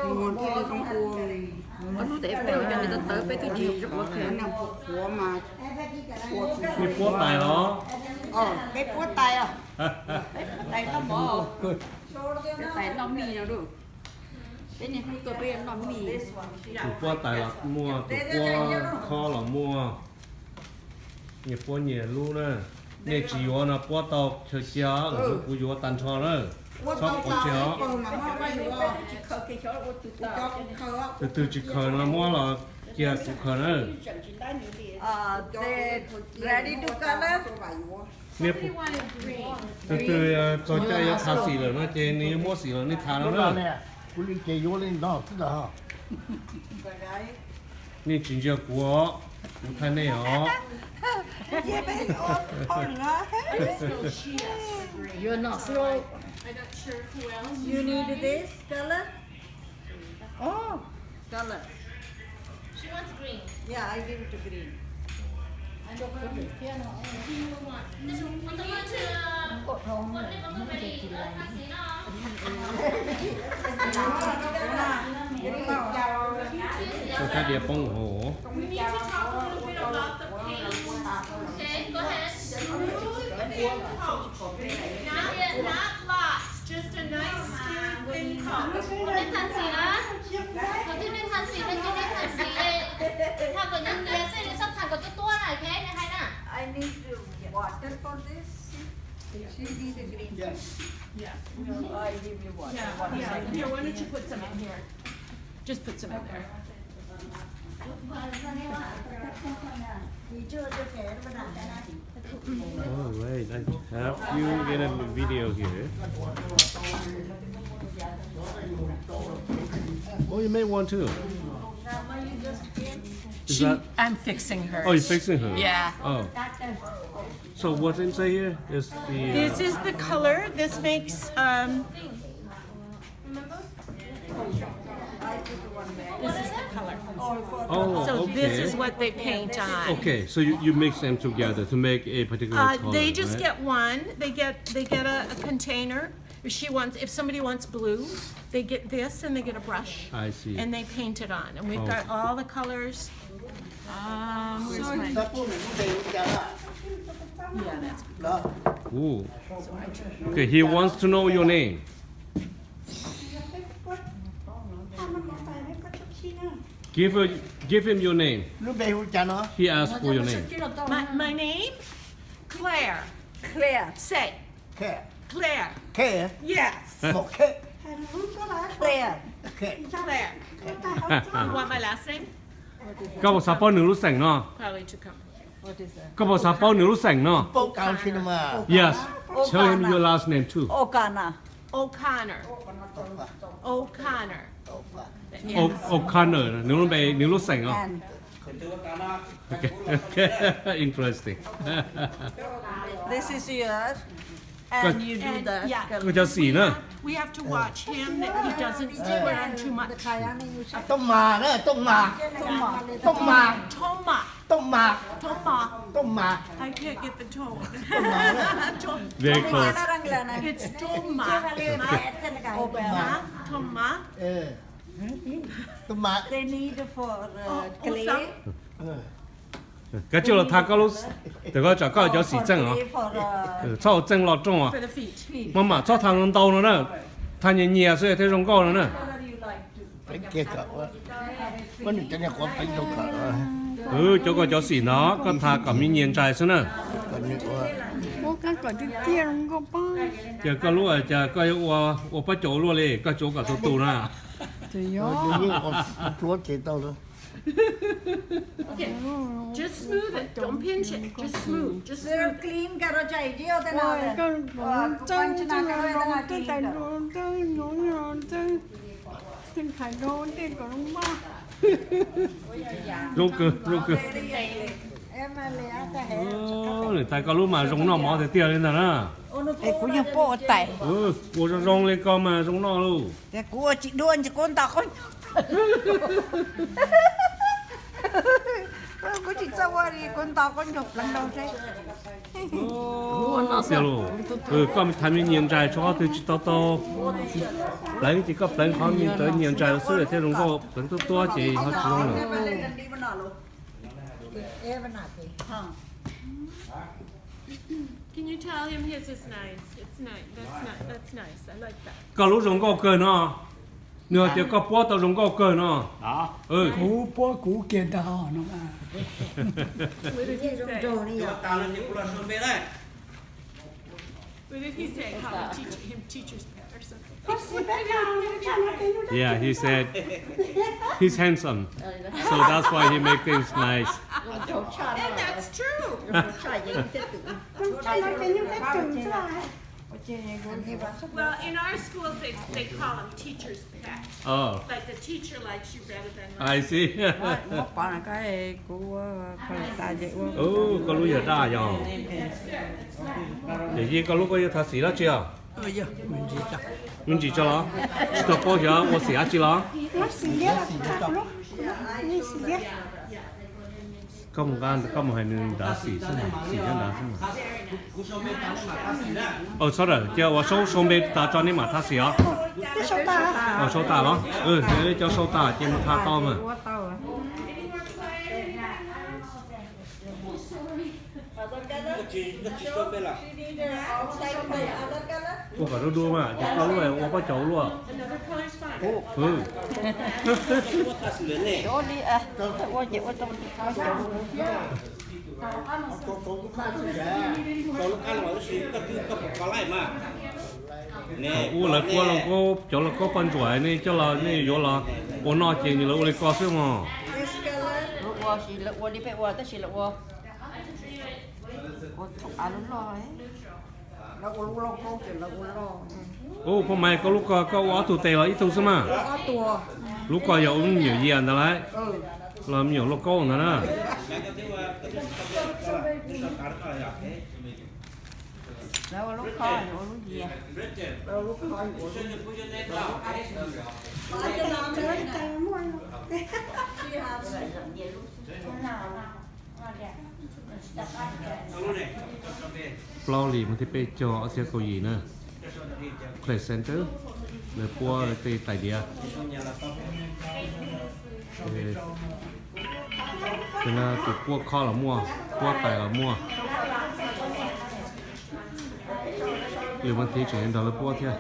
Nguồn thì con cuồng nó đẹp tiêu cho người ta tới với cái gì rất là khéo nằm phục của màมีพวกตายเหรอ cái cuốn tay à tay nó bỏ cái tay nó mì nào được cái này không có biết nó mì ถูกพวกตายหรอมัวถูกพวกคอหรอมัวเนี่ยพวกเนี่ยรู้นะเนี่ยจีวรนะพวกตอกเชียวหรือกูอยู่ตันชอเลยชอบกูเชียวtừ chỉ khởi nó mua là kia cũng khởi nữa ready to color nếp từ cho chơi tháo xì rồi nó chơi ní mua xì rồi ní tháo nó nữa cú đi chơi vô lên đó tức là ní chính giờ của thay này hả you're not sure I'm not sure who else. you need this color oh color She wants green. yeah I give it to green Do you want this one? Want the one to what name of the ready? cho cái địa bông hổ We need to talk a little bit about the paint. Okay, go ahead. Smooth and coat. Not lots, just a nice thin coat. ได้ทันสีนะคนที่ได้ทันสีเป็นที่ได้ทันสีถ้าเกิดยังเรียนเส้นสักทางก็ตัวหน่อยแค่ในใครน่ะ I need water for this she need a green yes I give you water Here, why don't you put some in here? Just put some in there. oh wait I have you get a video here oh you made one too is that I'm fixing her. oh you're fixing her Yeah. oh so what's inside here is the This is the color. This makes this is the color. oh So okay. this is what they paint on. Okay, so you mix them together to make a particular color, They just right? get one. They get a container. If somebody wants blue, they get this and they get a brush. I see. And they paint it on. And we've got all the colors. Where's my? ta có một cái chả Yeah, that's. đó Ooh. Okay, he wants to know your name. Give him your name. lúc đây hút chả nó He asked for your name. My name? Claire. Claire Say khe Claire. khe Yes. một khe Claire khe Claire. You want my last name? ก็บอกซาเปาหนึ่งรู้แสงเนาะ Probably to come. what is that ก็บอกซาเปาหนึ่งรู้แสงเนาะ bốc cao cinema Yes. Tell him your last name too. Okana O'Connor. O'Connor. O'Connor หนึ่งรู้ไปหนึ่งรู้แสงเนาะ and Okay. Interesting. this is yours and you do And the yeah. ก็จะสีเนาะ We have to watch him that he doesn't wear on too much. tôm mà đó tôm mà tôm mà Toma. tôm mà Toma. tôm mà I can't get the tone. Very close. It's Toma. Toma. tôm mà they need for clay some- ก็就了他ก็รู้แต่ก็จะก็จะสี正啊 clay for 照正了重啊 For the feet. 妈妈照他能刀了呢他年年所以他中高了呢 bánh kia cỡ vẫn được cho nhà có bánh đâu cỡ chỗ có cho xỉ nó có thà cả mi nhiên trai xí nè còn như có Ô cái quả thứ kia không có bao giờ có lúc giờ có ô bắt chỗ luôn đi có chỗ cả tụ tụ nè thì như con chúa chế tao đó Okay. Just smooth it. Don't pinch it. Just smooth. Just smooth. clean caro chạy chiếu thế nào vậy chân chân là cái tài đồ chân nó nhỏ chân chân khải đồ tên của ông ba rung cơ em lẽ ta hết người ta có lúc mà rung nó mỏ thì tiêu lên rồi nè Ê, cũng như bộ tay cô cho rong lên con mà rung nó luôn Thế của chị đuôn chị con tao không Của chị sao qua đi con tao con chụp lần đầu thế. Xia luôn. Có mình tham nhận trái cho từ chỉ to. Lấy chỉ có lấy họ mình tới nhận trái số để theo đúng có lấy to chỉ họ chỉ luôn rồi. Can you tell him his is nice? It's nice. That's nice. I like that. Có lúc giống có cờ nó. Nửa tiếng có bó tao giống có cờ nó. Đó. Cú bố cú kia tao nó mà. What did he say? What did he say? Call him teacher's pet or something? Yeah, he said he's handsome. So that's why he make things nice. And that's true. Well, in our schools, they call him teacher's pet. Oh, Like the teacher likes you better than I see. Mất quả là cái của ta vậy quá. Có lúc giờ đa rồi. Để gì có lúc có thật xí đó chưa? Giờ Mình chỉ cho nó. Chỉ có bao giờ tôi xí chứ nó. nó xì ghét là lúc đi xì ghét. Có một hai mình đã xí xong rồi, xí cho đã xong rồi. Sao rồi? Giờ tôi số bên ta cho nên mà ta xí á. Cái số ta. Số ta đó. Để cho số ta trên một tha to mà. Cô cả đua mà, chỉ có lúc này cô có chỗ luôn. Chỗ đi à, qua chịu qua tao có chỗ. Là cô là cô chỗ là có phân chuỗi này cho là này chỗ là cô nói chuyện như là cô lấy có xíu mà. Lúc qua xí lúc qua đi phải qua tới xí lúc qua. Cô thục à lúc lo ấy. Lúc lo cô chỉ lúc lo. Hôm nay có lúc có ở tụ tè là ít tụ sao mà. Lúc có nhiều nhiều gì anh đấy. Làm nhiều lúc có nữa nè. Đâu lúc kho nhiều lúc gì à? Đâu lúc kho nhiều Flow lì mà thì pe cho ở xe cầu gì nè. Play center. Để qua để tại địa. Cho nên tụi qua kho là mua, qua tài là mua. Yêu vấn đề chuyện đó là qua thế.